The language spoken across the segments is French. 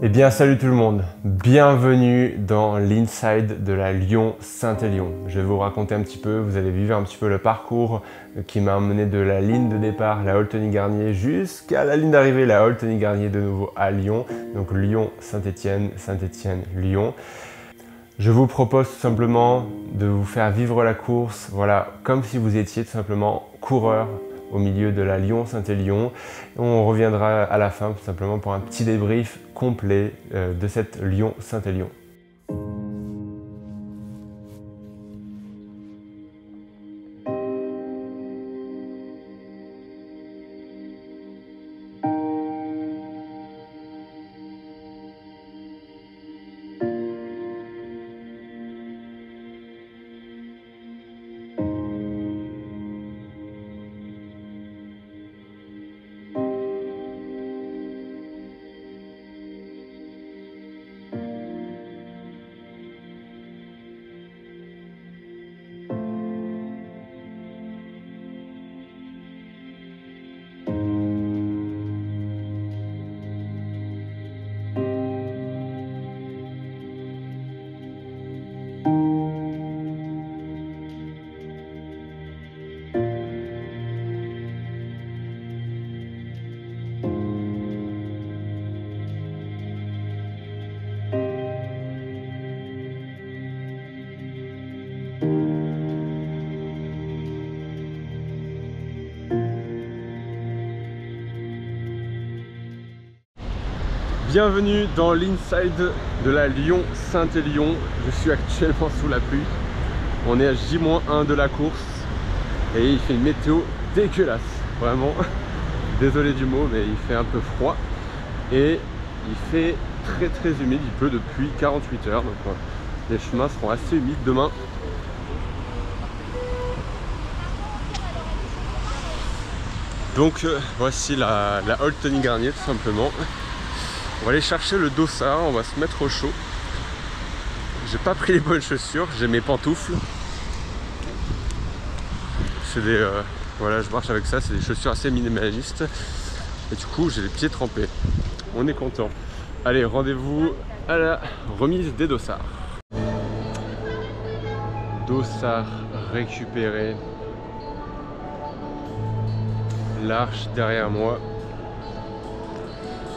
Eh bien salut tout le monde, bienvenue dans l'inside de la Lyon-Saint-Élion. Je vais vous raconter un petit peu, vous allez vivre un petit peu le parcours qui m'a emmené de la ligne de départ, la Holteny-Garnier, jusqu'à la ligne d'arrivée, la Holteny-Garnier de nouveau à Lyon. Donc Lyon-Saint-Étienne, Saint-Étienne-Lyon. Je vous propose tout simplement de vous faire vivre la course, voilà, comme si vous étiez tout simplement coureur au milieu de la Lyon-Saint-Élion. On reviendra à la fin tout simplement pour un petit débrief complet de cette Lyon-Saint-Élion. Bienvenue dans l'inside de la Lyon-Saint-Élion. Je suis actuellement sous la pluie. On est à J-1 de la course et il fait une météo dégueulasse. Vraiment, désolé du mot, mais il fait un peu froid et il fait très humide. Il pleut depuis 48 heures, donc les chemins seront assez humides demain. Donc voici la Holteny-Garnier tout simplement. On va aller chercher le dossard, on va se mettre au chaud. J'ai pas pris les bonnes chaussures, j'ai mes pantoufles. C'est des voilà, je marche avec ça, c'est des chaussures assez minimalistes. Et du coup, j'ai les pieds trempés. On est content. Allez, rendez-vous à la remise des dossards. Dossard récupéré. L'arche derrière moi.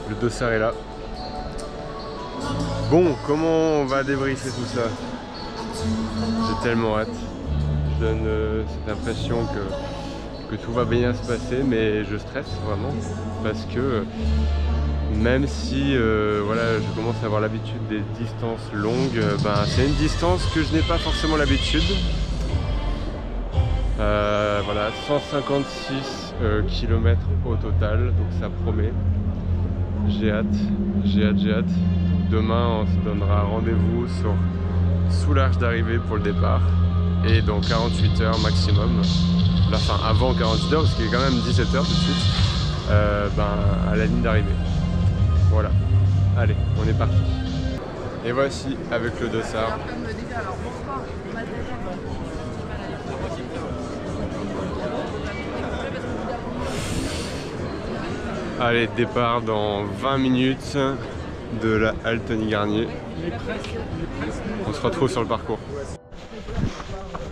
Le dossard est là. Bon, comment on va débriefer tout ça? J'ai tellement hâte. Je donne cette impression que tout va bien se passer, mais je stresse vraiment parce que même si voilà, je commence à avoir l'habitude des distances longues, c'est une distance que je n'ai pas forcément l'habitude. Voilà, 156 km au total, donc ça promet. J'ai hâte. Demain, on se donnera rendez-vous sous l'arche d'arrivée pour le départ. Et dans 48 heures maximum, enfin avant 48 heures, parce qu'il est quand même 17 heures tout de suite, à la ligne d'arrivée. Voilà. Allez, on est parti. Et voici avec le dossard. Allez, départ dans 20 minutes de la Holteny-Garnier. On se retrouve sur le parcours.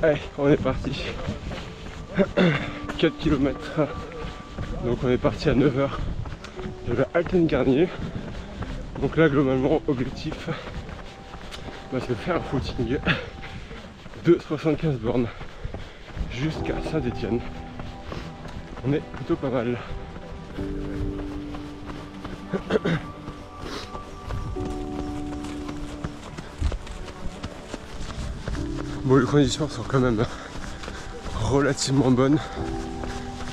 Allez, on est parti. 4 km. Donc on est parti à 9 h de la Holteny-Garnier. Donc là, globalement, objectif, c'est faire un footing de 75 bornes jusqu'à Saint-Étienne. On est plutôt pas mal. Bon, les conditions sont quand même relativement bonnes.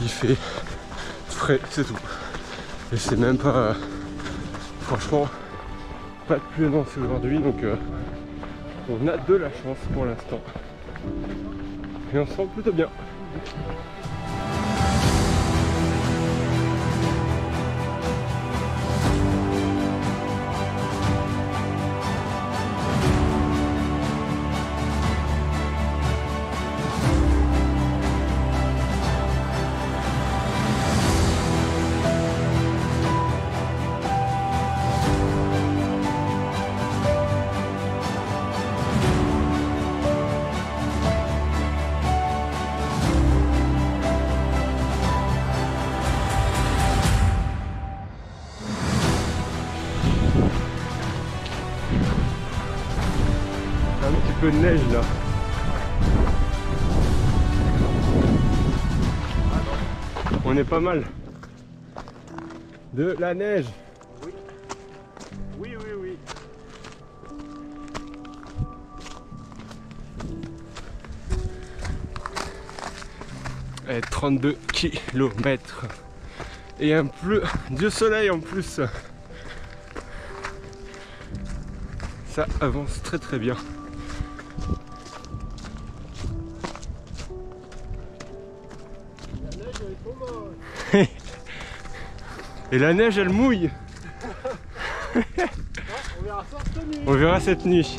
Il fait frais, c'est tout. Et c'est même pas, franchement, pas de pluie annoncée aujourd'hui, donc on a de la chance pour l'instant. Et on se sent plutôt bien. peu de neige là. On est pas mal. De la neige. Oui. Oui, oui, oui. Et 32 km. Et un peu du soleil en plus. Ça avance très très bien. La neige elle est trop moche. Et la neige elle mouille. On verra ça cette nuit. On verra cette nuit.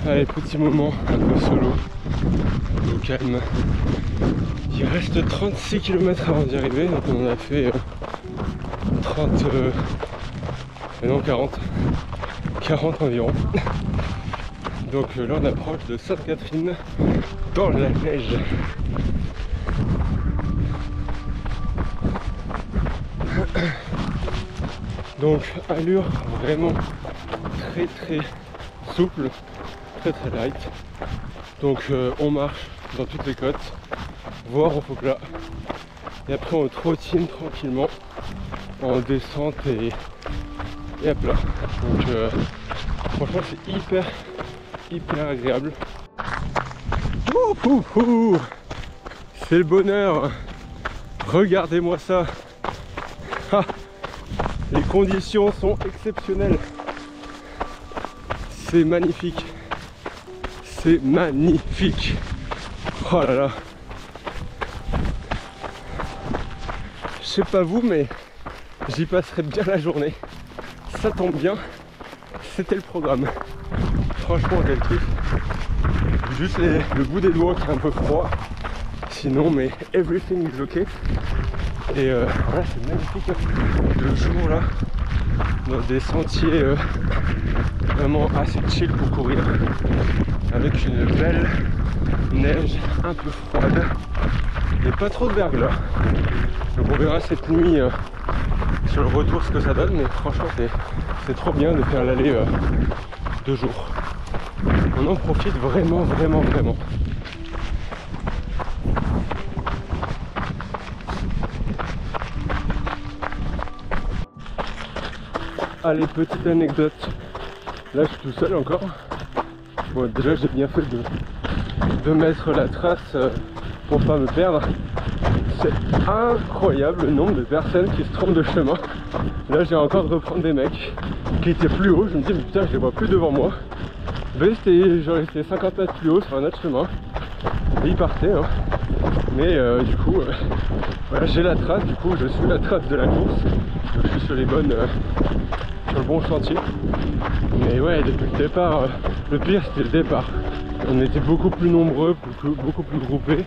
Allez, petit moment un peu solo, au calme. Il reste 36 km avant d'y arriver, donc on en a fait 40 environ. Donc là on approche de Sainte-Catherine dans la neige. Donc allure vraiment très très souple, très light. Donc on marche dans toutes les côtes, voire au faux plat. Et après on trottine tranquillement en descente et à plat. Donc franchement c'est hyper agréable. C'est le bonheur. Regardez-moi ça. Ah, les conditions sont exceptionnelles. C'est magnifique. C'est magnifique. Oh là là. Je sais pas vous, mais j'y passerai bien la journée. Ça tombe bien. C'était le programme. Franchement, quel truc. Juste le bout des doigts qui est un peu froid. Sinon, mais everything is ok. Et voilà, c'est magnifique. Le jour là, dans des sentiers vraiment assez chill pour courir. Avec une belle neige un peu froide. Et pas trop de verglas. Donc on verra cette nuit sur le retour ce que ça donne. Mais franchement, c'est trop bien de faire l'aller 2 jours. On en profite vraiment. Allez, petite anecdote. Là, je suis tout seul encore. Bon, déjà, j'ai bien fait de mettre la trace pour pas me perdre. C'est incroyable le nombre de personnes qui se trompent de chemin. Là, j'ai encore de reprendre des mecs qui étaient plus hauts. Je me dis, mais putain, je les vois plus devant moi. Ben, j'aurais été 50 mètres plus haut sur un autre chemin. Et ils partaient. Hein. Mais du coup, voilà, j'ai la trace. Du coup, je suis la trace de la course. Donc, je suis sur les bonnes. Sur le bon chantier. Mais ouais, depuis le départ, le pire c'était le départ. On était beaucoup plus nombreux, beaucoup plus groupés.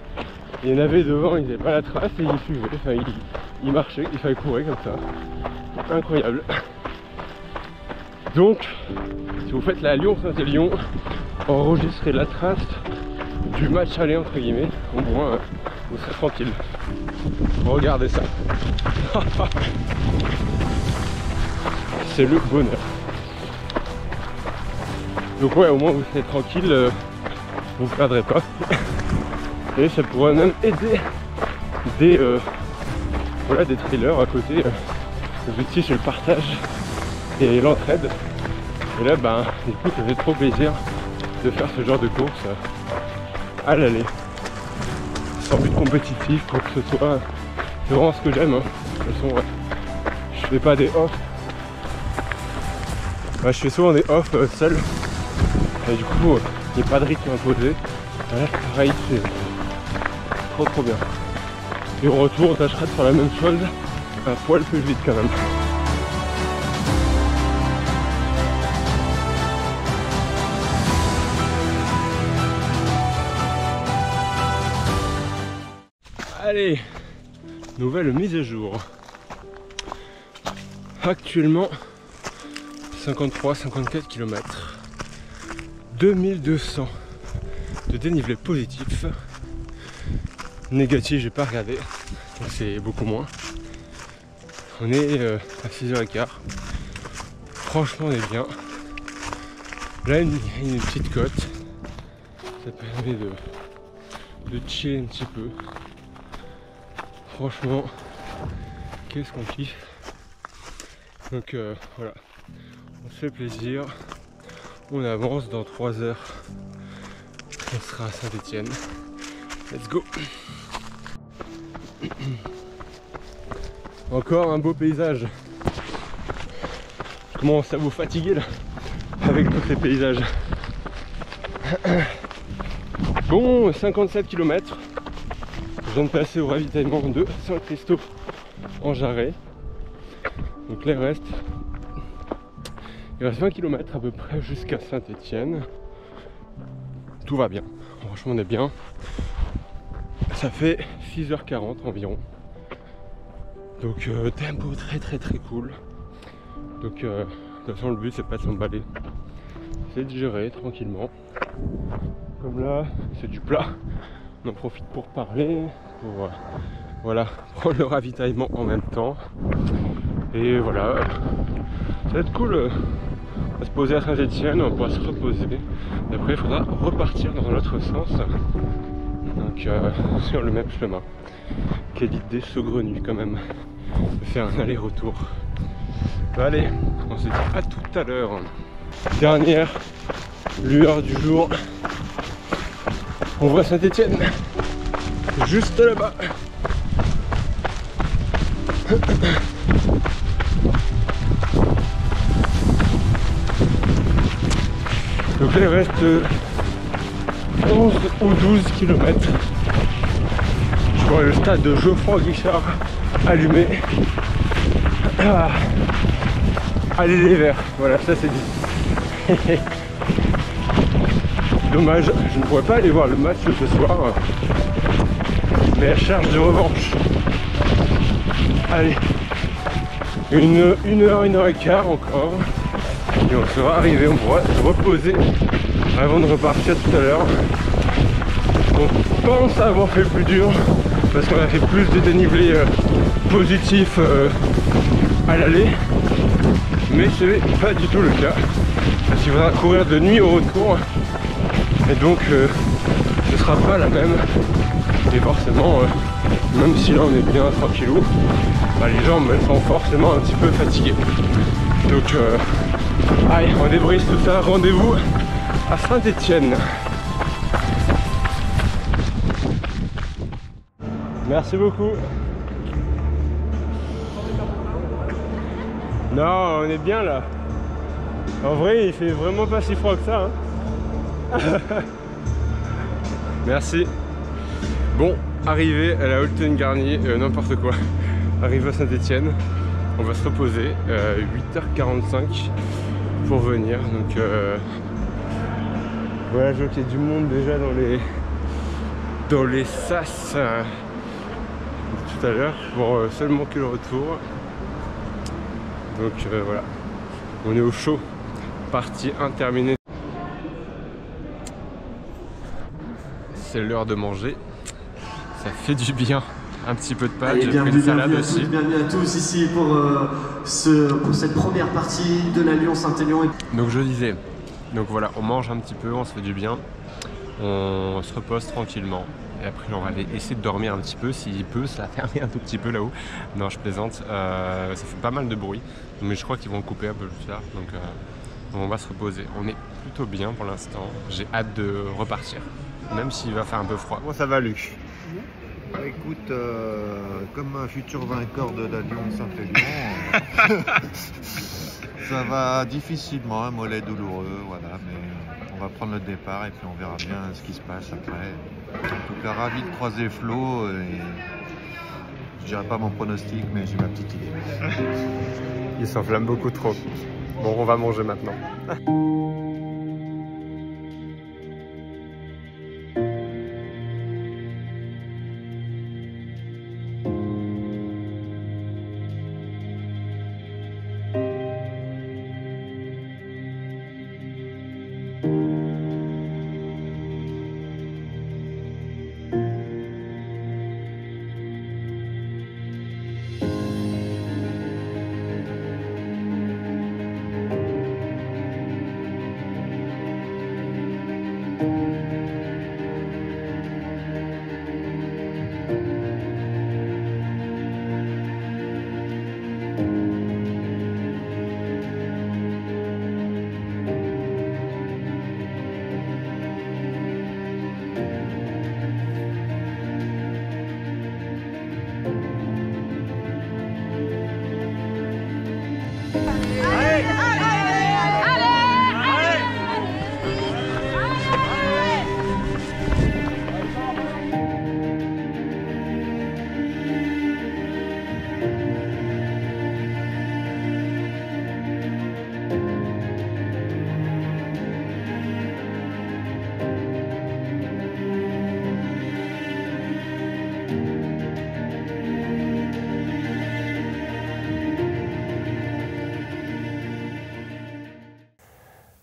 Il y en avait devant, ils n'avaient pas la trace et ils suivaient. Enfin, ils marchaient, il fallait courir comme ça. Incroyable. Donc, si vous faites la Lyon-Saint-Élion, enregistrez la trace du match aller entre guillemets. Au moins, vous serez tranquille. Regardez ça. C'est le bonheur. Donc ouais, au moins vous serez tranquille, vous ne perdrez pas. Et ça pourrait même aider des trailers à côté. L'objectif c'est le partage et l'entraide. Et là ben du coup ça fait trop plaisir de faire ce genre de course à l'aller. Sans but compétitif pour que ce soit vraiment ce que j'aime. Hein. De toute façon je fais pas des off. Je fais souvent des off seul et du coup il n'y a pas de rythme imposé. Là pareil, c'est trop bien. Et au retour on tâchera de faire la même chose un poil plus vite quand même. Allez, nouvelle mise à jour. Actuellement 53-54 km, 2200 de dénivelé positif. Négatif, j'ai pas regardé, donc c'est beaucoup moins. On est à 6h15. Franchement, on est bien. Là, il y a une petite côte. Ça permet de chiller un petit peu. Franchement, qu'est-ce qu'on kiffe. Donc voilà, on se fait plaisir. On avance dans 3 heures. On sera à Saint-Étienne. Let's go. Encore un beau paysage. Je commence à vous fatiguer là avec tous ces paysages. Bon, 57 km. Je viens de passer au ravitaillement de Saint-Christophe en Jarret. Donc là il reste 20 km à peu près jusqu'à Saint-Étienne. Tout va bien. Franchement on est bien. Ça fait 6h40 environ. Donc tempo très cool. Donc de toute façon le but c'est pas de s'emballer. C'est de gérer tranquillement. Comme là c'est du plat. On en profite pour parler, pour voilà, prendre le ravitaillement en même temps. Et voilà, ça va être cool. On va se poser à Saint-Étienne, on pourra se reposer. Et après il faudra repartir dans l'autre sens. Donc sur le même chemin. Quelle idée saugrenue quand même de faire un aller-retour. Allez, on se dit à tout à l'heure. Dernière lueur du jour. On voit Saint-Étienne juste là-bas. Donc là il reste 11 ou 12 km. Je vois le stade de Geoffroy Guichard allumé. Ah. Allez les Verts, voilà, ça c'est dit. Dommage, je ne pourrais pas aller voir le match ce soir. Mais à charge de revanche. Allez, une heure et quart encore. Et on sera arrivé, on pourra se reposer avant de repartir tout à l'heure. On pense avoir fait le plus dur parce qu'on a fait plus de dénivelé positif à l'aller. Mais ce n'est pas du tout le cas. Parce qu'il faudra courir de nuit au retour. Et donc ce sera pas la même. Et forcément, même si là on est bien tranquillou, bah, les jambes elles sont forcément un petit peu fatiguées. Donc allez, on débrise tout ça, rendez-vous à Saint-Étienne. Merci beaucoup. Non, on est bien là. En vrai, il fait vraiment pas si froid que ça. Hein. Merci. Bon, arrivé à la Holten-Garnier, n'importe quoi. Arrivé à Saint-Étienne. On va se reposer. 8h45 pour venir. Donc voilà, je vois qu'il y a du monde déjà dans les sas tout à l'heure pour seulement que le retour. Donc voilà, on est au chaud, partie 1 terminée. C'est l'heure de manger, ça fait du bien, un petit peu de pâtes, j'ai pris une salade aussi. Bienvenue à tous ici pour cette première partie de la Lyon-Saint-Élion. Donc je disais, donc voilà, on mange un petit peu, on se fait du bien, on se repose tranquillement. Et après on va essayer de dormir un petit peu, s'il peut, ça va fermer un tout petit peu là-haut. Non, je plaisante, ça fait pas mal de bruit, mais je crois qu'ils vont couper un peu plus tard, donc on va se reposer. On est plutôt bien pour l'instant, j'ai hâte de repartir, même s'il va faire un peu froid. Comment ça va Luc? Écoute, comme un futur vainqueur de la Lyon-Saint-Élion, ça va difficilement, un mollet douloureux, voilà, mais on va prendre le départ et puis on verra bien ce qui se passe après. En tout cas, ravi de croiser Flo Je dirais pas mon pronostic, mais j'ai ma petite idée. Il s'enflamme beaucoup trop. Bon, on va manger maintenant.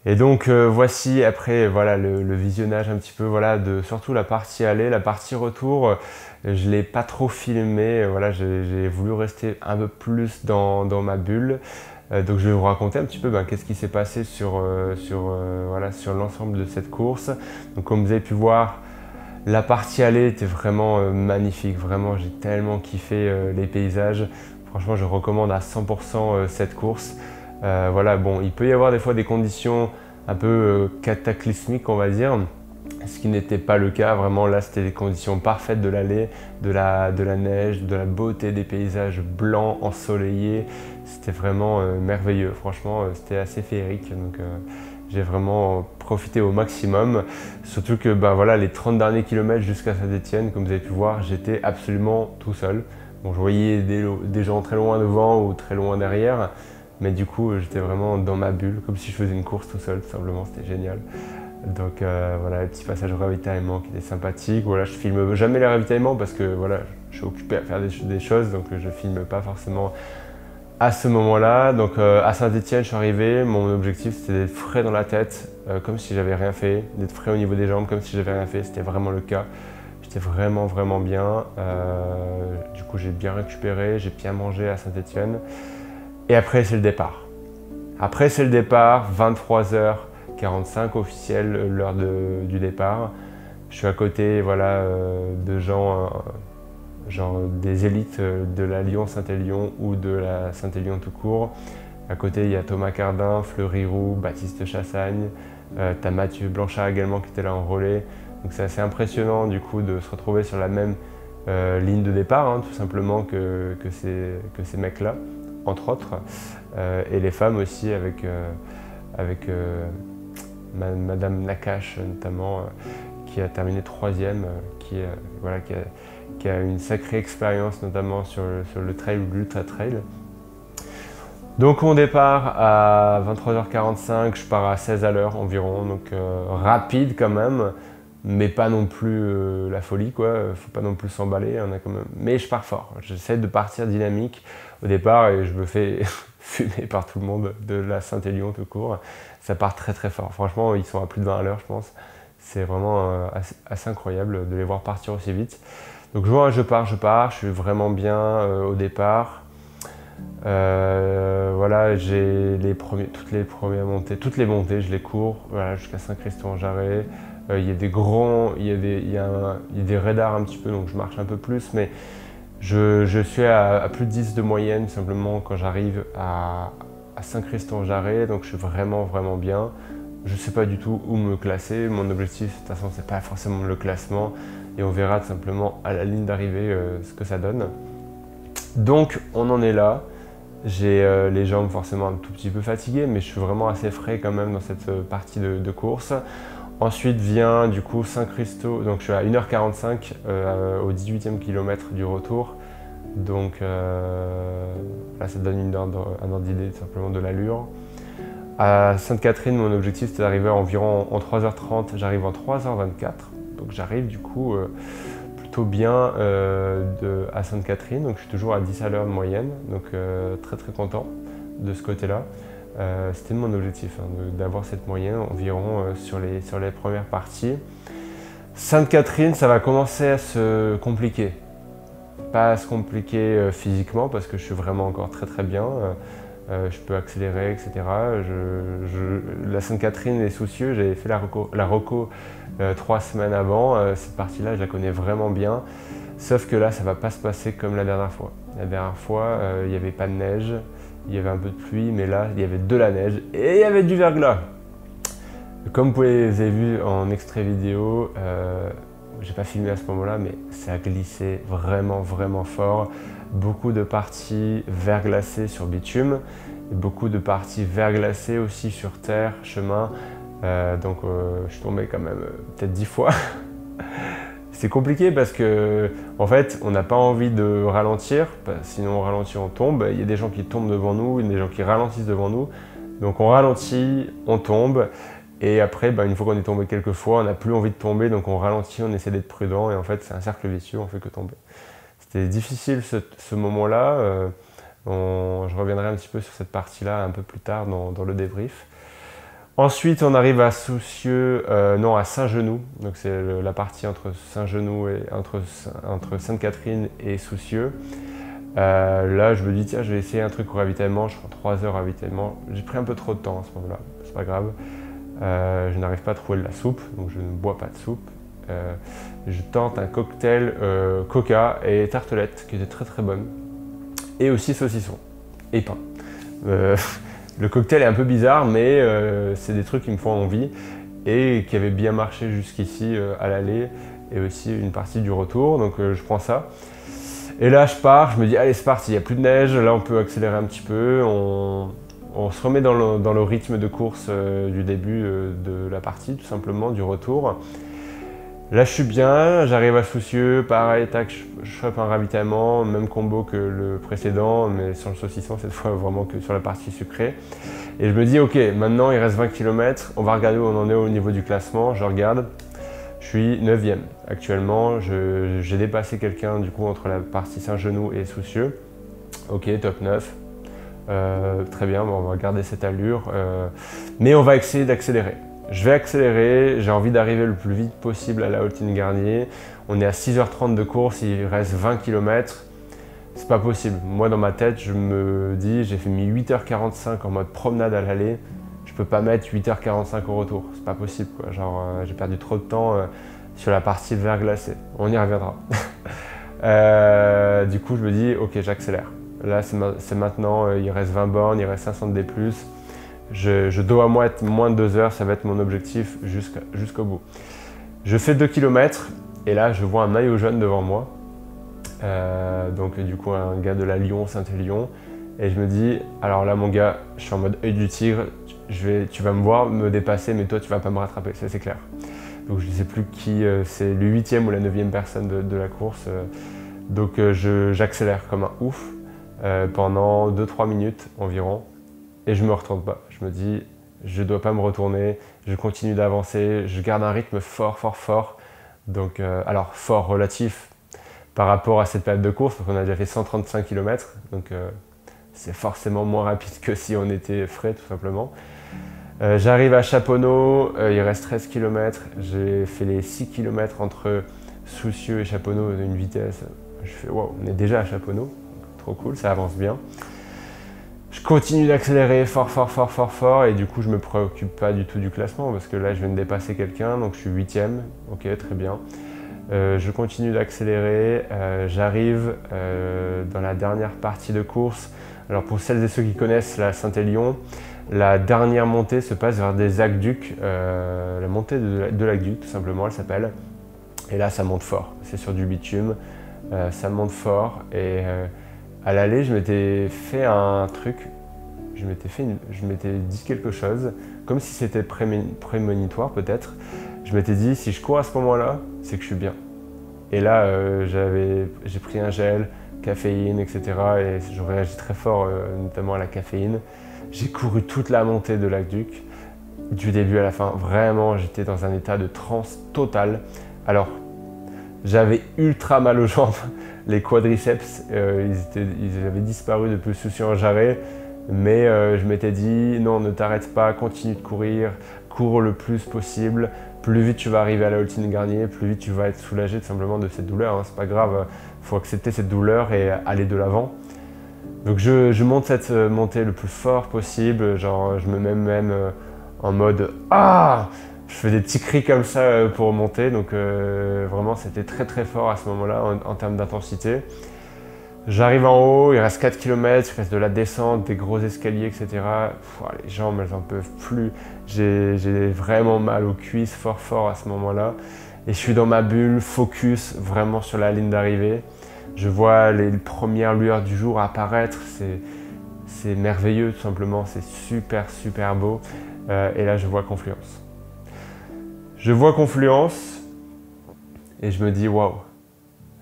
Et donc voici après voilà le visionnage un petit peu voilà de surtout la partie aller, la partie retour. Je l'ai pas trop filmé, voilà j'ai voulu rester un peu plus dans ma bulle. Donc je vais vous raconter un petit peu qu'est-ce qui s'est passé sur l'ensemble de cette course. Donc comme vous avez pu voir, la partie aller était vraiment magnifique, vraiment j'ai tellement kiffé les paysages. Franchement je recommande à 100% cette course. Voilà, bon, il peut y avoir des fois des conditions un peu cataclysmiques, on va dire, ce qui n'était pas le cas. Vraiment, là, c'était des conditions parfaites de l'allée, de la neige, de la beauté des paysages blancs, ensoleillés. C'était vraiment merveilleux. Franchement, c'était assez féerique. Donc, j'ai vraiment profité au maximum. Surtout que voilà, les 30 derniers kilomètres jusqu'à Saint-Étienne, comme vous avez pu voir, j'étais absolument tout seul. Bon, je voyais des gens très loin devant ou très loin derrière. Mais du coup, j'étais vraiment dans ma bulle, comme si je faisais une course tout seul, tout simplement, c'était génial. Donc voilà, le petit passage au ravitaillement qui était sympathique. Voilà, je filme jamais les ravitaillements parce que voilà, je suis occupé à faire des choses, donc je filme pas forcément à ce moment-là. Donc à Saint-Étienne, je suis arrivé, mon objectif c'était d'être frais dans la tête, comme si j'avais rien fait, d'être frais au niveau des jambes, comme si j'avais rien fait, c'était vraiment le cas. J'étais vraiment bien, du coup j'ai bien récupéré, j'ai bien mangé à Saint-Étienne. Et après, c'est le départ. Après, c'est le départ, 23h45 officiel, l'heure du départ. Je suis à côté voilà, de gens, genre des élites de la Lyon-Saint-Élion ou de la Saint-Élion tout court. À côté, il y a Thomas Cardin, Fleury Roux, Baptiste Chassagne. Tu as Mathieu Blanchard également qui était là en relais. Donc c'est assez impressionnant du coup de se retrouver sur la même ligne de départ, hein, tout simplement que ces mecs-là. Entre autres, et les femmes aussi avec Madame Nakache notamment, qui a terminé 3e, qui a une sacrée expérience notamment sur le trail ou l'ultra trail. Donc on départ à 23h45, je pars à 16 à l'heure environ, donc rapide quand même, mais pas non plus la folie quoi, faut pas non plus s'emballer, mais je pars fort, j'essaie de partir dynamique au départ et je me fais fumer par tout le monde de la Saint-Élion tout court. Ça part très fort, franchement ils sont à plus de 20 à l'heure je pense, c'est vraiment assez incroyable de les voir partir aussi vite. Donc je pars, je suis vraiment bien au départ. Voilà, j'ai toutes les montées, je les cours voilà, jusqu'à Saint-Christo-en-Jarret. Il y a des radars un petit peu, donc je marche un peu plus, mais je suis à plus de 10 de moyenne simplement quand j'arrive à Saint-Christo-en-Jarret, donc je suis vraiment bien. Je ne sais pas du tout où me classer, mon objectif de toute façon c'est pas forcément le classement et on verra tout simplement à la ligne d'arrivée ce que ça donne. Donc on en est là. J'ai les jambes forcément un tout petit peu fatiguées, mais je suis vraiment assez frais quand même dans cette partie de course. Ensuite vient du coup Saint-Christo, donc je suis à 1h45 au 18e kilomètre du retour. Donc là, ça donne un ordre d'idée tout simplement de l'allure. À Sainte-Catherine, mon objectif c'était d'arriver environ en 3h30, j'arrive en 3h24. Donc j'arrive du coup plutôt bien à Sainte-Catherine, donc je suis toujours à 10 à l'heure de moyenne, donc très très content de ce côté-là. C'était mon objectif, hein, d'avoir cette moyenne environ sur les premières parties. Sainte-Catherine, ça va commencer à se compliquer. Pas à se compliquer physiquement parce que je suis vraiment encore très très bien. Je peux accélérer, etc. La Sainte-Catherine et Soucieux, j'avais fait la reco 3 semaines avant. Cette partie-là, je la connais vraiment bien. Sauf que là, ça ne va pas se passer comme la dernière fois. La dernière fois, il n'y avait pas de neige, il y avait un peu de pluie, mais là, il y avait de la neige et il y avait du verglas. Comme vous avez vu en extrait vidéo, j'ai pas filmé à ce moment-là, mais ça a glissé vraiment, vraiment fort. Beaucoup de parties verglacées sur bitume, et beaucoup de parties verglacées aussi sur terre, chemin. Donc je suis tombé quand même peut-être 10 fois. C'est compliqué parce que en fait, on n'a pas envie de ralentir, sinon on ralentit, on tombe. Il y a des gens qui tombent devant nous, il y a des gens qui ralentissent devant nous. Donc on ralentit, on tombe. Et après, une fois qu'on est tombé quelques fois, on n'a plus envie de tomber, donc on ralentit, on essaie d'être prudent, et en fait, c'est un cercle vicieux, on fait que tomber. C'était difficile ce moment-là. Je reviendrai un petit peu sur cette partie-là un peu plus tard dans le débrief. Ensuite, on arrive à à Saint-Genoux. Donc c'est la partie entre Saint-Genoux et entre Sainte-Catherine et Soucieux. Là, je me dis, tiens, je vais essayer un truc au ravitaillement. Je prends 3 heures ravitaillement. J'ai pris un peu trop de temps à ce moment-là, c'est pas grave. Je n'arrive pas à trouver de la soupe, donc je ne bois pas de soupe. Je tente un cocktail coca et tartelette qui était très très bonne. Et aussi saucisson et pain. Le cocktail est un peu bizarre, mais c'est des trucs qui me font envie et qui avaient bien marché jusqu'ici à l'aller et aussi une partie du retour. Donc je prends ça. Et là je pars, je me dis allez c'est parti, il n'y a plus de neige, là on peut accélérer un petit peu. On se remet dans le rythme de course du début de la partie, tout simplement, du retour. Là, je suis bien, j'arrive à Soucieux, pareil, tac, je chope un ravitaillement, même combo que le précédent, mais sur le saucisson, cette fois vraiment que sur la partie sucrée. Et je me dis, ok, maintenant il reste 20 km, on va regarder où on en est au niveau du classement. Je regarde, je suis 9e. Actuellement, j'ai dépassé quelqu'un du coup entre la partie Saint-Genoux et Soucieux. Ok, top 9. Très bien, on va garder cette allure, mais on va essayer d'accélérer. Je vais accélérer, j'ai envie d'arriver le plus vite possible à la Holtine-Garnier. On est à 6h30 de course, il reste 20 km. C'est pas possible. Moi, dans ma tête, je me dis, j'ai mis 8h45 en mode promenade à l'aller. Je peux pas mettre 8h45 au retour. C'est pas possible, quoi. Genre, j'ai perdu trop de temps sur la partie verglacée. On y reviendra. Du coup, je me dis, ok, j'accélère. Là, c'est maintenant, il reste 20 bornes, il reste 500 D+. Je dois être moins de 2 heures, ça va être mon objectif jusqu'au bout. Je fais 2 km et là, je vois un maillot jaune devant moi. Donc du coup, un gars de la Lyon, Saint-Élion. Et je me dis, alors là, mon gars, je suis en mode œil du tigre. Tu vas me voir me dépasser, mais toi, tu vas pas me rattraper, ça c'est clair. Donc je ne sais plus qui, c'est le 8e ou la 9e personne de la course. Donc j'accélère comme un ouf pendant 2-3 minutes environ. Et je ne me retourne pas. Je me dis, je ne dois pas me retourner, je continue d'avancer, je garde un rythme fort, fort, fort. Donc, alors fort relatif par rapport à cette période de course, parce qu'on a déjà fait 135 km. Donc, c'est forcément moins rapide que si on était frais, tout simplement. J'arrive à Chaponneau, il reste 13 km. J'ai fait les 6 km entre Soucieux et Chaponneau d'une vitesse. Je fais, wow, on est déjà à Chaponneau. Trop cool, ça avance bien. Je continue d'accélérer fort, fort, fort, fort, fort et du coup je me préoccupe pas du tout du classement parce que là je viens de dépasser quelqu'un, donc je suis 8e, ok, très bien. Je continue d'accélérer, j'arrive dans la dernière partie de course. Alors pour celles et ceux qui connaissent la Saint-Élion, la dernière montée se passe vers des aqueducs, la montée de l'aqueduc tout simplement elle s'appelle. Et là ça monte fort, c'est sur du bitume, ça monte fort et à l'aller, je m'étais fait un truc, je m'étais dit quelque chose, comme si c'était prémonitoire peut-être. Je m'étais dit, si je cours à ce moment-là, c'est que je suis bien. Et là, j'ai pris un gel, caféine, etc. Et je réagis très fort, notamment à la caféine. J'ai couru toute la montée de l'Aqueduc, du début à la fin. Vraiment, j'étais dans un état de transe totale. Alors, j'avais ultra mal aux jambes. Les quadriceps, ils avaient disparu depuis le souci en jarret. Mais je m'étais dit, non, ne t'arrête pas, continue de courir, cours le plus possible. Plus vite tu vas arriver à la Holteni-Garnier, plus vite tu vas être soulagé tout simplement de cette douleur. Hein. C'est pas grave, il faut accepter cette douleur et aller de l'avant. Donc je monte cette montée le plus fort possible. Genre, je me mets même en mode « Ah !» Je fais des petits cris comme ça pour monter. Donc vraiment, c'était très très fort à ce moment-là en termes d'intensité. J'arrive en haut, il reste 4 km, il reste de la descente, des gros escaliers, etc. Les jambes, elles n'en peuvent plus. J'ai vraiment mal aux cuisses, fort à ce moment-là. Et je suis dans ma bulle, focus, vraiment sur la ligne d'arrivée. Je vois les premières lueurs du jour apparaître. C'est merveilleux, tout simplement. C'est super beau. Et là, je vois Confluence. Je vois Confluence et je me dis, waouh,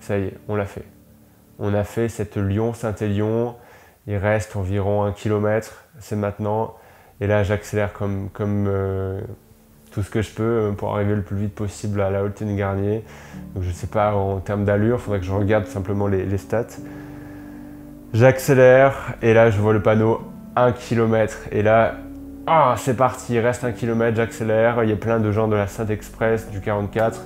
ça y est, on l'a fait. On a fait cette Lyon-Saint-Élion, il reste environ 1 km, c'est maintenant. Et là, j'accélère comme tout ce que je peux pour arriver le plus vite possible à la Holteni-Garnier. Donc je ne sais pas en termes d'allure, il faudrait que je regarde simplement les stats. J'accélère et là, je vois le panneau 1 km. Et là, c'est parti, il reste 1 km, j'accélère. Il y a plein de gens de la Saint-Express, du 44.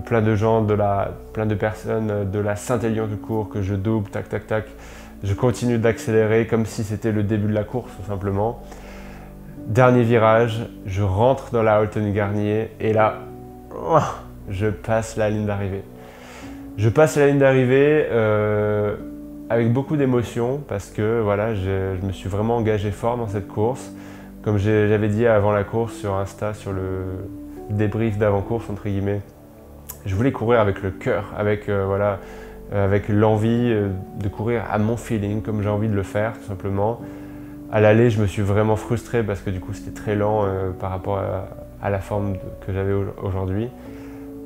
Plein de personnes de la Saint-Élion tout court que je double, tac. Je continue d'accélérer comme si c'était le début de la course tout simplement. Dernier virage, je rentre dans la Holteni-Garnier et là, je passe la ligne d'arrivée. Je passe la ligne d'arrivée avec beaucoup d'émotion parce que voilà, je me suis vraiment engagé fort dans cette course. Comme j'avais dit avant la course sur Insta, sur le débrief d'avant-course entre guillemets, je voulais courir avec le cœur, avec l'envie de courir à mon feeling, comme j'ai envie de le faire, tout simplement. À l'aller, je me suis vraiment frustré parce que du coup, c'était très lent par rapport à la forme que j'avais aujourd'hui.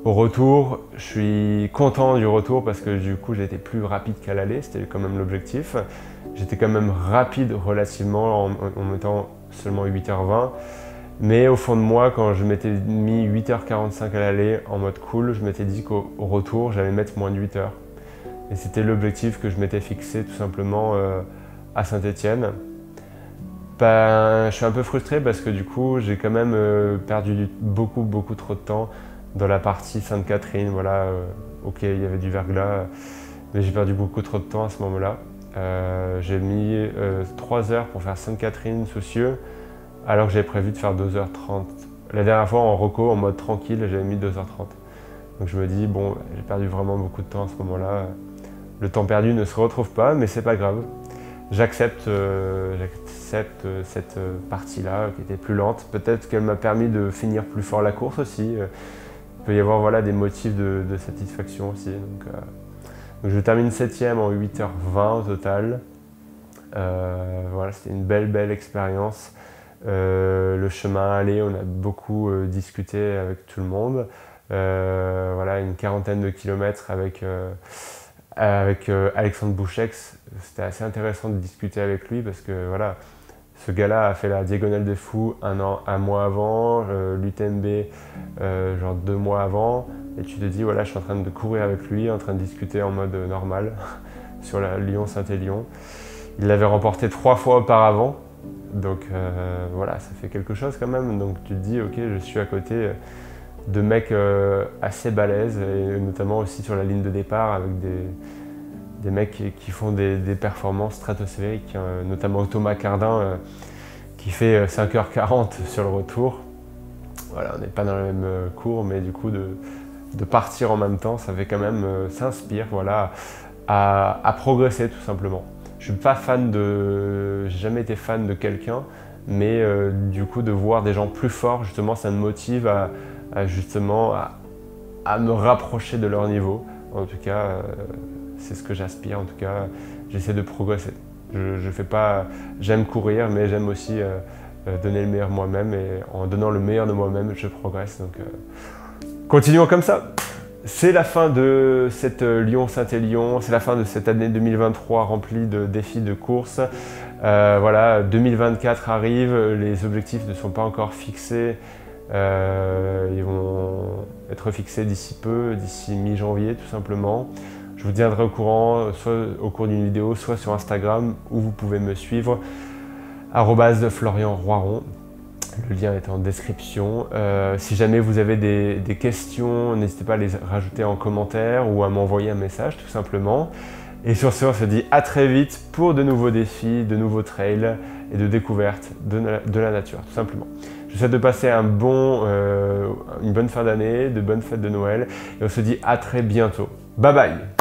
Au retour, je suis content du retour parce que du coup, j'ai été plus rapide qu'à l'aller, c'était quand même l'objectif. J'étais quand même rapide relativement en mettant seulement 8h20. Mais au fond de moi, quand je m'étais mis 8h45 à l'aller en mode cool, je m'étais dit qu'au retour, j'allais mettre moins de 8h. Et c'était l'objectif que je m'étais fixé tout simplement à Saint-Étienne. Je suis un peu frustré parce que du coup, j'ai quand même perdu beaucoup trop de temps dans la partie Sainte-Catherine. Voilà, ok, il y avait du verglas, mais j'ai perdu beaucoup trop de temps à ce moment-là. J'ai mis 3 heures pour faire Sainte-Catherine, Soucieux. Alors que j'avais prévu de faire 2h30. La dernière fois en reco, en mode tranquille, j'avais mis 2h30. Donc je me dis, bon, j'ai perdu vraiment beaucoup de temps à ce moment-là. Le temps perdu ne se retrouve pas, mais c'est pas grave. J'accepte cette partie-là qui était plus lente. Peut-être qu'elle m'a permis de finir plus fort la course aussi. Il peut y avoir voilà, des motifs de satisfaction aussi. Donc je termine 7e en 8h20 au total. Voilà, c'était une belle expérience. Le chemin aller, on a beaucoup discuté avec tout le monde. Voilà, une quarantaine de kilomètres avec Alexandre Bouchex. C'était assez intéressant de discuter avec lui parce que voilà, ce gars-là a fait la Diagonale des Fous un mois avant, l'UTMB genre 2 mois avant. Et tu te dis, voilà, je suis en train de courir avec lui, en train de discuter en mode normal sur la Lyon-Saint-Élion. Il l'avait remporté 3 fois auparavant. Donc voilà, ça fait quelque chose quand même. Donc tu te dis, ok, je suis à côté de mecs assez balèzes, et notamment aussi sur la ligne de départ avec des mecs qui font des performances stratosphériques, notamment Thomas Cardin qui fait 5h40 sur le retour. Voilà, on n'est pas dans la même cours, mais du coup de partir en même temps, ça fait quand même, ça inspire voilà, à progresser tout simplement. Je suis pas fan j'ai jamais été fan de quelqu'un, mais du coup de voir des gens plus forts, justement, ça me motive à me rapprocher de leur niveau. En tout cas, c'est ce que j'aspire. En tout cas, j'essaie de progresser. J'aime courir, mais j'aime aussi donner le meilleur de moi-même, et en donnant le meilleur de moi-même, je progresse. Donc, continuons comme ça. C'est la fin de cette Lyon-Saint-Élion, c'est la fin de cette année 2023 remplie de défis de course. Voilà, 2024 arrive, les objectifs ne sont pas encore fixés. Ils vont être fixés d'ici peu, d'ici mi-janvier tout simplement. Je vous tiendrai au courant, soit au cours d'une vidéo, soit sur Instagram, où vous pouvez me suivre, @Florian Roiron. Le lien est en description. Si jamais vous avez des questions, n'hésitez pas à les rajouter en commentaire ou à m'envoyer un message tout simplement. Et sur ce, on se dit à très vite pour de nouveaux défis, de nouveaux trails et de découvertes de la nature tout simplement. Je vous souhaite de passer une bonne fin d'année, de bonnes fêtes de Noël et on se dit à très bientôt. Bye bye!